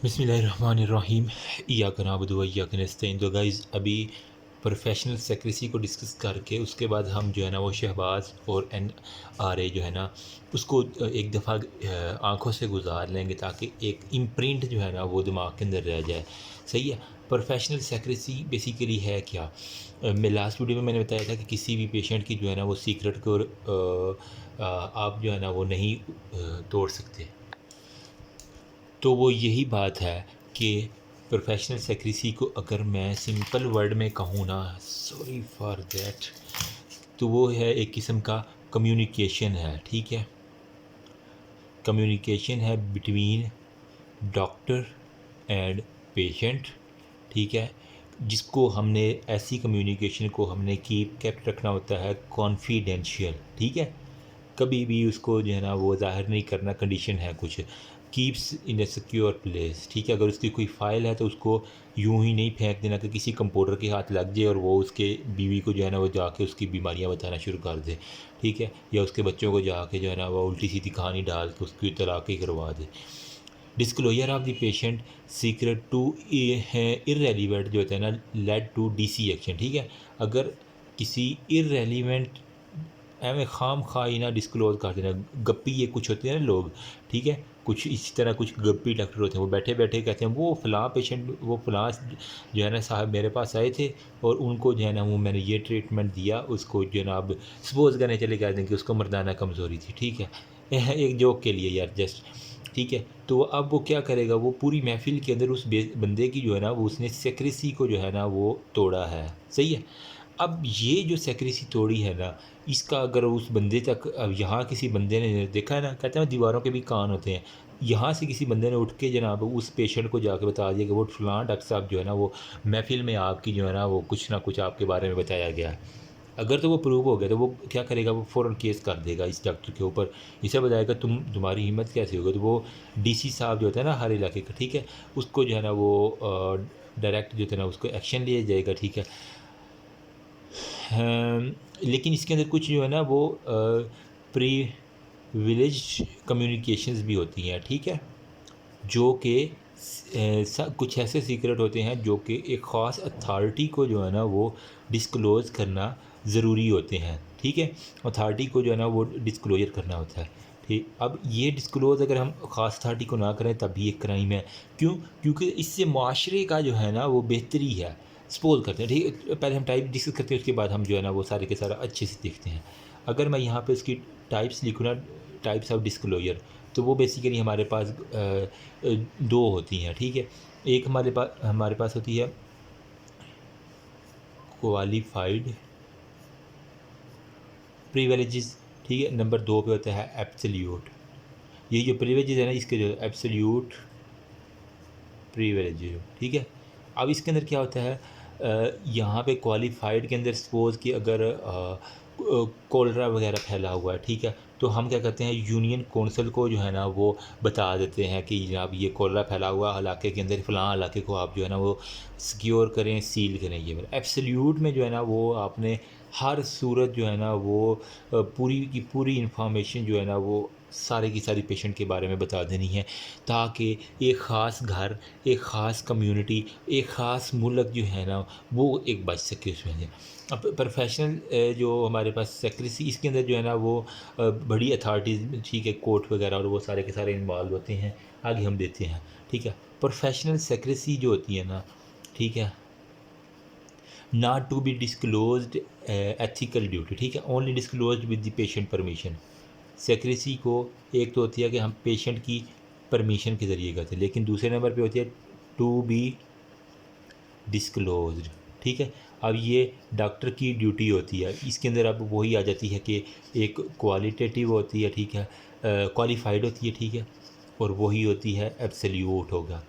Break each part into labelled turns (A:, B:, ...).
A: बिस्मिल्लाहिर्रहमानिर्रहीम इय्याक नअबुदु व इय्याक नस्तईन। तो गाइज़ अभी प्रोफेशनल सेक्रेसी को डिस्कस करके उसके बाद हम जो है ना वो शहबाज और एन आर ए जो है ना उसको एक दफ़ा आँखों से गुजार लेंगे ताकि एक इम्प्रिंट जो है ना वो दिमाग के अंदर रह जाए। सही है। प्रोफेशनल सेक्रेसी बेसिकली है क्या? मैं लास्ट वीडियो में मैंने बताया था कि किसी भी पेशेंट की जो है ना वो सीक्रेट को आप जो है ना वो नहीं तोड़ सकते। तो वो यही बात है कि प्रोफेशनल सेक्रेसी को अगर मैं सिंपल वर्ड में कहूँ ना, सॉरी फॉर दैट, तो वो है एक किस्म का कम्युनिकेशन है। ठीक है, कम्युनिकेशन है बिटवीन डॉक्टर एंड पेशेंट। ठीक है, जिसको हमने ऐसी कम्युनिकेशन को हमने केप्ट रखना होता है कॉन्फिडेंशियल। ठीक है, कभी भी उसको जो है ना वो ज़ाहिर नहीं करना। कंडीशन है कुछ keeps in A secure place. ठीक है, अगर उसकी कोई फ़ाइल है तो उसको यूं ही नहीं फेंक देना कि किसी कंप्यूटर के हाथ लग जाए और वो उसके बीवी को जो है ना वो जाके उसकी बीमारियां बताना शुरू कर दे। ठीक है, या उसके बच्चों को जाके जो है ना वो उल्टी सीधी कहानी डाल के उसकी तलाक़ी करवा दे। Disclosure of the patient secret to irrelevant जो होता है ना लेड टू डीसी एक्शन। ठीक है, अगर किसी इरेलीवेंट एवं खाम खा ही ना डिस्क्लोज कर देना। गप्पी ये कुछ होते हैं ना लोग। ठीक है, कुछ इसी तरह कुछ गप्पी डॉक्टर होते हैं, वो बैठे बैठे कहते हैं वो फ़लाँ पेशेंट वो फ़लाँ जो है ना साहब मेरे पास आए थे और उनको जो है ना वो मैंने ये ट्रीटमेंट दिया। उसको जनाब सपोज़ करने चले कह दें कि उसको मर्दाना कमज़ोरी थी। ठीक है, एक जोक के लिए यार जस्ट। ठीक है, तो अब वो क्या करेगा, वो पूरी महफ़िल के अंदर उस बंदे की जो है ना वो उसने सेक्रेसी को जो है ना वो तोड़ा है। सही है। अब ये जो सेक्रेसी तोड़ी है ना, इसका अगर उस बंदे तक अब यहाँ किसी बंदे ने देखा है ना, कहते हैं दीवारों के भी कान होते हैं। यहाँ से किसी बंदे ने उठ के जनाब उस पेशेंट को जाके बता दिया कि वो फ़लाँ डॉक्टर साहब जो है ना वो महफ़िल में आपकी जो है ना वो कुछ ना कुछ आपके बारे में बताया गया है। अगर तो वो प्रूव हो गया तो वो क्या करेगा, वो फ़ौरन केस कर देगा इस डॉक्टर के ऊपर। इसे बताएगा तुम्हारी हिम्मत कैसे होगी। तो वो डीसी साहब जो होता है ना हर इलाके का, ठीक है, उसको जो है ना वो डायरेक्ट जो है ना उसको एक्शन लिया जाएगा। ठीक है। लेकिन इसके अंदर कुछ जो है ना वो प्रिविलेज्ड कम्युनिकेशंस भी होती हैं। ठीक है, जो कि कुछ ऐसे सीक्रेट होते हैं जो कि एक ख़ास अथॉरिटी को जो है ना वो डिस्क्लोज़ करना ज़रूरी होते हैं। ठीक है, अथॉरिटी को जो है ना वो डिस्क्लोज़र करना होता है। ठीक, अब ये डिस्क्लोज़ अगर हम ख़ास अथॉरिटी को ना करें तब भी एक क्राइम है। क्यों? क्योंकि इससे माशरे का जो है ना वो बेहतरी है। सपोज़ करते हैं, ठीक है, पहले हम टाइप डिस्कस करते हैं, उसके बाद हम जो है ना वो सारे के सारा अच्छे से देखते हैं। अगर मैं यहाँ पे इसकी टाइप्स लिखूँ ना, टाइप्स ऑफ डिस्क्लोजर, तो वो बेसिकली हमारे पास दो होती हैं। ठीक है, एक हमारे पास होती है क्वालिफाइड प्रिविलेजेस। ठीक है, नंबर 2 पे होता है एब्सोल्यूट। ये जो प्रिविलेजेस है ना इसके जो एब्सोल्यूट प्रिविलेज। ठीक है, अब इसके अंदर क्या होता है, यहाँ पे क्वालिफाइड के अंदर सपोज़ कि अगर कोलरा वगैरह फैला हुआ है, ठीक है, तो हम क्या करते हैं, यूनियन कौंसिल को जो है ना वो बता देते हैं कि जनाब ये कोलरा फैला हुआ इलाके के अंदर, फ़लाँ इलाके को आप जो है ना वो सिक्योर करें, सील करें। ये एब्सोल्यूट में जो है ना वो आपने हर सूरत जो है ना वो पूरी की पूरी इंफॉर्मेशन जो है ना वो सारे की सारी पेशेंट के बारे में बता देनी है, ताकि एक ख़ास घर, एक ख़ास कम्युनिटी, एक ख़ास मुल्क जो है ना वो एक बच सके उसमें से। अब प्रोफेशनल जो हमारे पास सेक्रेसी, इसके अंदर जो है ना वो बड़ी अथॉरिटीज़, ठीक है, कोर्ट वगैरह और वो सारे के सारे इन्वॉल्व होते हैं। आगे हम देते हैं। ठीक है, प्रोफेशनल सेक्रेसी जो होती है ना, ठीक है, not to be disclosed ethical duty. ठीक है, only disclosed with the patient permission. Secrecy को एक तो होती है कि हम पेशेंट की परमिशन के ज़रिए करते हैं, लेकिन दूसरे नंबर पे होती है टू बी डिस्क्लोज्ड। ठीक है, अब ये डॉक्टर की ड्यूटी होती है। इसके अंदर अब वही आ जाती है कि एक क्वालिटेटिव होती है, ठीक है, क्वालिफाइड होती है, ठीक है, और वही होती है एब्सोल्यूट होगा।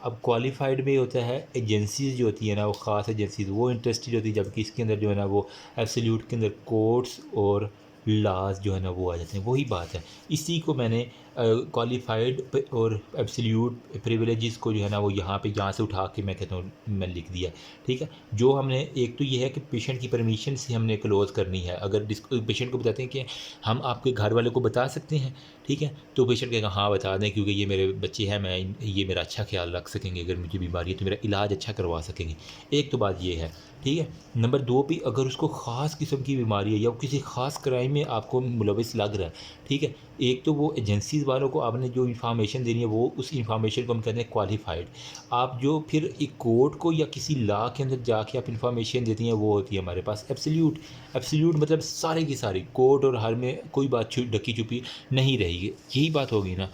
A: अब क्वालिफाइड में होता है एजेंसीज़ जो होती है ना वो ख़ास एजेंसीज़ वो इंटरेस्टेड होती है, जबकि इसके अंदर जो है ना वो एब्सोल्यूट के अंदर कोर्ट्स और लॉज जो है ना वो आ जाते हैं। वही बात है, इसी को मैंने क्वालिफाइड और एब्सोल्यूट प्रिविलेजेस को जो है ना वो यहाँ से उठा के मैं कहता हूँ मैं लिख दिया, ठीक है। जो हमने एक तो ये है कि पेशेंट की परमिशन से हमने क्लोज़ करनी है। अगर पेशेंट को बताते हैं कि हम आपके घर वाले को बता सकते हैं, ठीक है, तो पेशेंट कहेगा हाँ बता दें, क्योंकि ये मेरे बच्चे हैं, मैं ये मेरा अच्छा ख्याल रख सकेंगे, अगर मुझे बीमारी है तो मेरा इलाज अच्छा करवा सकेंगे। एक तो बात ये है, ठीक है। नंबर 2 पे अगर उसको ख़ास किस्म की बीमारी है या वो किसी ख़ास क्राइम में आपको मुलविस लग रहा है, ठीक है, एक तो वो एजेंसीज़ वालों को आपने जो इन्फॉर्मेशन देनी है वो उस इन्फॉर्मेशन को हम कहते हैं क्वालिफाइड। आप जो फिर एक कोर्ट को या किसी लॉ के अंदर जाके आप इन्फॉर्मेशन देती हैं वो होती है हमारे पास एब्सोल्यूट। एब्सोल्यूट मतलब सारी की सारी कोर्ट और हर में कोई बात ढकी छुपी नहीं रहेगी, यही बात होगी ना।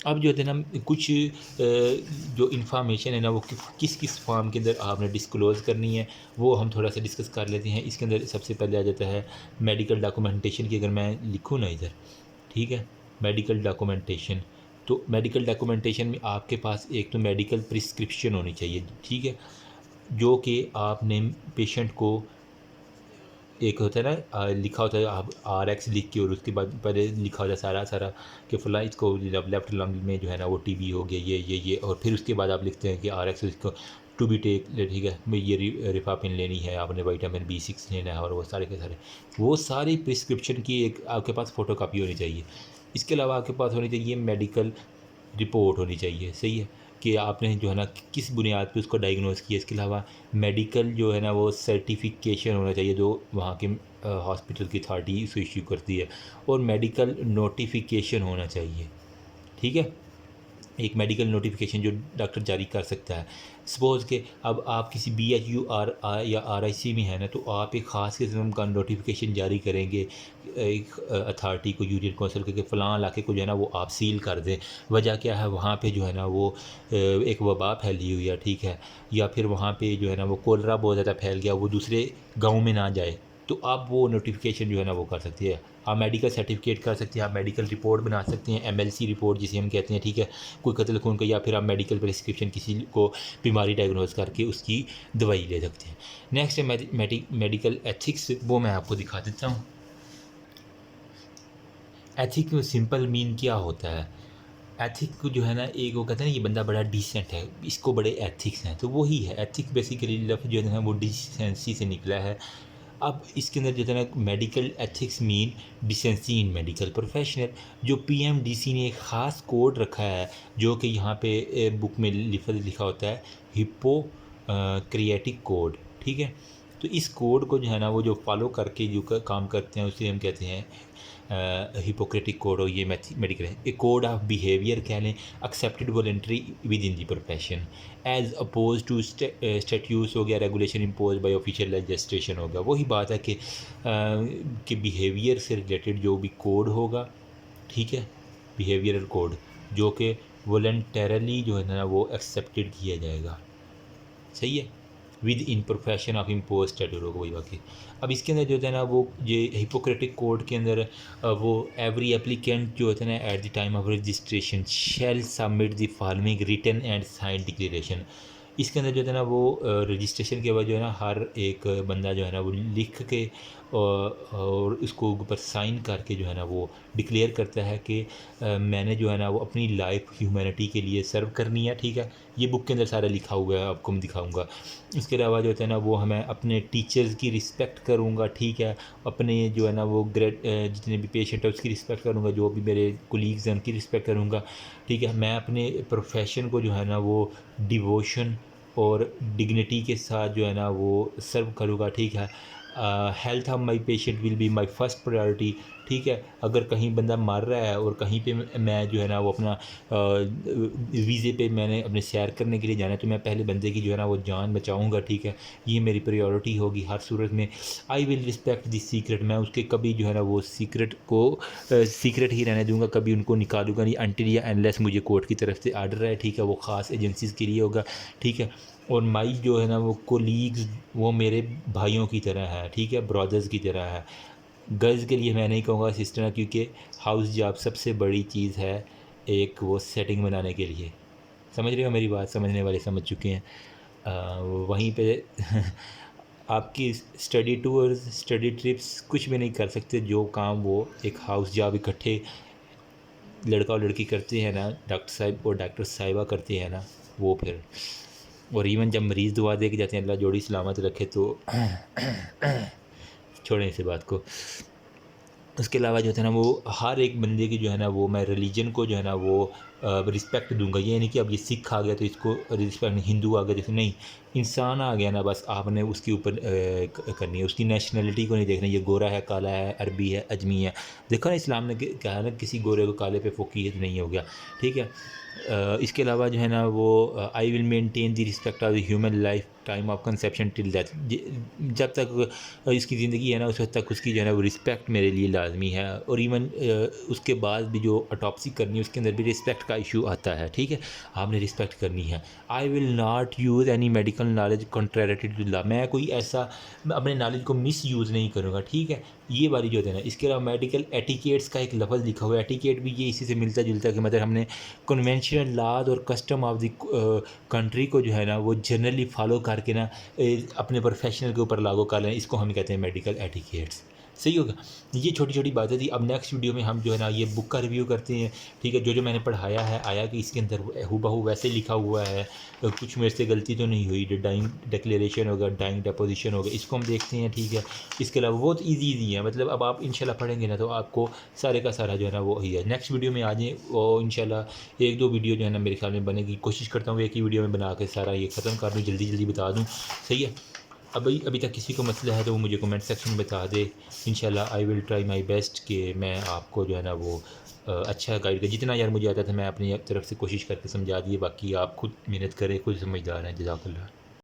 A: अब जो है ना कुछ जो इन्फॉर्मेशन है ना वो किस किस फॉर्म के अंदर आपने डिस्क्लोज़ करनी है वो हम थोड़ा सा डिस्कस कर लेते हैं। इसके अंदर सबसे पहले आ जाता है मेडिकल डॉक्यूमेंटेशन की। अगर मैं लिखूँ ना इधर, ठीक है, मेडिकल डॉक्यूमेंटेशन, तो मेडिकल डॉक्यूमेंटेशन में आपके पास एक तो मेडिकल प्रिस्क्रिप्शन होनी चाहिए, ठीक है, जो कि आपने पेशेंट को एक होता है ना लिखा होता है आप RX लिख के, और उसके बाद पहले लिखा होता है सारा सारा कि फ़लाँ इसको लेफ्ट लंग में जो है ना वो TB हो गया, ये और फिर उसके बाद आप लिखते हैं कि RX इसको टू बी टेक, ठीक है, मैं ये रिफापिन लेनी है, आपने विटामिन B6 लेना है, और वो सारे के सारे वो सारी प्रिस्क्रिप्शन की एक आपके पास फ़ोटोकॉपी होनी चाहिए। इसके अलावा आपके पास होनी चाहिए मेडिकल रिपोर्ट होनी चाहिए, सही है, कि आपने जो है ना किस बुनियाद पे उसको डायग्नोज किया। इसके अलावा मेडिकल जो है ना वो सर्टिफिकेशन होना चाहिए जो वहाँ के हॉस्पिटल की अथॉरिटी उसको इश्यू करती है, और मेडिकल नोटिफिकेशन होना चाहिए, ठीक है, एक मेडिकल नोटिफिकेशन जो डॉक्टर जारी कर सकता है। सपोज़ कि अब आप किसी BHU या RIC में है ना, तो आप एक ख़ास किस्म का नोटिफिकेशन जारी करेंगे एक अथॉरिटी को, यूनियन काउंसिल के फ़लाँ इलाके को जो है ना वो आप सील कर दें। वजह क्या है, वहाँ पे जो है ना वो एक वबा फैली हुई है, ठीक है, या फिर वहाँ पे जो है ना वो कोलरा बहुत ज़्यादा फैल गया, वो दूसरे गाँव में ना जाए, तो आप वो नोटिफिकेशन जो है ना वो कर सकती है। आप मेडिकल सर्टिफिकेट कर सकते हैं, आप मेडिकल रिपोर्ट बना सकते हैं, MLC रिपोर्ट जिसे हम कहते हैं, ठीक है, कोई कत्ल खून का, या फिर आप मेडिकल प्रिस्क्रिप्शन किसी को बीमारी डायग्नोज करके उसकी दवाई ले सकते हैं। नेक्स्ट है मेडिकल एथिक्स, वो मैं आपको दिखा देता हूँ। एथिक में सिंपल मीन क्या होता है, एथिक को जो है ना एक वो कहते हैं ना ये बंदा बड़ा डिसेंट है, इसको बड़े एथिक्स हैं, तो वही है एथिक। बेसिकली लफ्ज़ जो है वो डिसेंसी से निकला है। अब इसके अंदर जो है ना मेडिकल एथिक्स मीन डिसेंसी इन मेडिकल प्रोफेशनल। जो PMDC ने एक ख़ास कोड रखा है जो कि यहाँ पे बुक में लिखा होता है हिप्पोक्रेटिक कोड, ठीक है। तो इस कोड को जो है ना वो जो फॉलो करके जो काम करते हैं उसे हम कहते हैं हिपोक्रेटिक कोड, और ये मेडिकल है। ए कोड ऑफ बिहेवियर कह लें, accepted voluntary within the profession, as opposed to statutes हो गया, regulation imposed by official legislation हो गया। वही बात है कि बिहेवियर से रिलेटेड जो भी कोड होगा, ठीक है, बिहेवियरल कोड जो कि वॉलंटरली जो है ना वो एक्सेप्टेड किया जाएगा, सही है, with in profession of impose statute होगा, वही बाकी। अब इसके अंदर जो है ना वो ये हिपोक्रेटिक कोड के अंदर वो एवरी एप्लीकेंट जो होता है ना at the time of registration shall submit the following written and sign declaration. इसके अंदर जो है ना वो रजिस्ट्रेशन के बाद जो है ना हर एक बंदा जो है ना वो लिख के और उसको ऊपर साइन करके जो है ना वो डिक्लेयर करता है कि मैंने जो है ना वो अपनी लाइफ ह्यूमैनिटी के लिए सर्व करनी है, ठीक है। ये बुक के अंदर सारा लिखा हुआ है, आपको मैं दिखाऊंगा। इसके अलावा जो होता है ना वो हमें अपने टीचर्स की रिस्पेक्ट करूँगा, ठीक है, अपने जो है ना वो ग्रेड जितने भी पेशेंट है उसकी रिस्पेक्ट करूँगा, जो भी मेरे कोलीग्स हैं उनकी रिस्पेक्ट करूँगा, ठीक है। मैं अपने प्रोफेशन को जो है ना वो डिवोशन और डिग्निटी के साथ जो है ना वो सर्व करूँगा, ठीक है। Health of my patient will be my first priority, ठीक है। अगर कहीं बंदा मर रहा है और कहीं पे मैं जो है ना वो अपना वीज़े पे मैंने अपने सैर करने के लिए जाना है, तो मैं पहले बंदे की जो है ना वो जान बचाऊंगा, ठीक है, ये मेरी प्रायोरिटी होगी हर सूरत में। I will respect this secret, मैं उसके कभी जो है ना वो सीक्रेट को सीक्रेट ही रहने दूंगा, कभी उनको निकालूंगा नहीं अनटिल या अनलेस मुझे कोर्ट की तरफ से आर्डर है, ठीक है, वो ख़ास एजेंसीज़ के लिए होगा, ठीक है। और माई जो है ना वो कोलीग्स वो मेरे भाइयों की तरह है, ठीक है, ब्रदर्स की तरह है। गर्ल्स के लिए मैं नहीं कहूँगा सिस्टर, क्योंकि हाउस जॉब सबसे बड़ी चीज़ है एक वो सेटिंग बनाने के लिए। समझ रहे हो मेरी बात, समझने वाले समझ चुके हैं। वहीं पे आपकी स्टडी टूर्स स्टडी ट्रिप्स कुछ भी नहीं कर सकते जो काम वो एक हाउस जॉब इकट्ठे लड़का और लड़की करते हैं ना, डॉक्टर साहब और डॉक्टर साहिबा करते हैं ना, वो फिर और इवन जब मरीज़ दुआ दे के जाते हैं अल्लाह जोड़ी सलामत रखे, तो छोड़ें इस बात को। उसके अलावा जो है ना, वो हर एक बंदे की जो है ना, वो मैं रिलीजन को जो है ना वो रिस्पेक्ट दूंगा। ये नहीं कि अब ये सिख आ गया तो इसको रिस्पेक्ट नहीं, हिंदू आ गया जैसे नहीं, इंसान आ गया ना, बस आपने उसके ऊपर करनी है, उसकी नेशनलिटी को नहीं देखना, ये गोरा है, काला है, अरबी है, अजमी है। देखो ना, इस्लाम ने कहा है ना, किसी गोरे को काले पे फोकियत नहीं हो गया, ठीक है। इसके अलावा जो है ना वो I will maintain the respect of the human life time of conception till death. जब तक इसकी ज़िंदगी है ना, उस वक्त तक उसकी जो है ना वो रिस्पेक्ट मेरे लिए लाजमी है। और इवन उसके बाद भी जो ऑटोप्सी करनी है उसके अंदर भी रिस्पेक्ट का इशू आता है, ठीक है, आपने रिस्पेक्ट करनी है। I will not use any medical knowledge contrariety to law. मैं कोई ऐसा अपने नॉलेज को मिस यूज़ नहीं करूँगा, ठीक है, ये वाली जो है ना। इसके अलावा मेडिकल एटिकेट्स का एक लफ्ज़ लिखा हुआ है, एटिकेट भी ये इसी से मिलता जुलता है कि मतलब हमने कन्वेंशनल लॉज और कस्टम ऑफ द कंट्री को जो है ना वो जनरली फॉलो करके ना अपने प्रोफेशनल के ऊपर लागू कर लें, इसको हम कहते हैं मेडिकल एटिकेट्स। सही होगा। ये छोटी छोटी बातें थी। अब नेक्स्ट वीडियो में हम जो है ना ये बुक का रिव्यू करते हैं, ठीक है। जो मैंने पढ़ाया है, आया कि इसके अंदर हूबहू वैसे लिखा हुआ है, कुछ मेरे से गलती तो नहीं हुई। डाइंग डिक्लेरेशन होगा, डाइंग डेपोजिशन होगा, इसको हम देखते हैं, ठीक है। इसके अलावा बहुत ईजी है, मतलब अब आप इंशाल्लाह पढ़ेंगे ना तो आपको सारे का सारा जो है ना वो ही है। नेक्स्ट वीडियो में आ जाएँ और इंशाल्लाह एक दो वीडियो जो है ना मेरे ख्याल में बनेगी। कोशिश करता हूँ एक ही वीडियो में बना के सारा ये ख़त्म कर दूँ, जल्दी जल्दी बता दूँ, सही है। अभी तक किसी को मसला है तो वो मुझे कमेंट सेक्शन में बता दे। इंशाल्लाह I will try my best कि मैं आपको जो है ना वो अच्छा गाइड कर, जितना यार मुझे आता था मैं अपनी तरफ से कोशिश करके समझा दिए। बाकी आप खुद मेहनत करें, खुद समझदार हैं। जज़ाकल्लाह।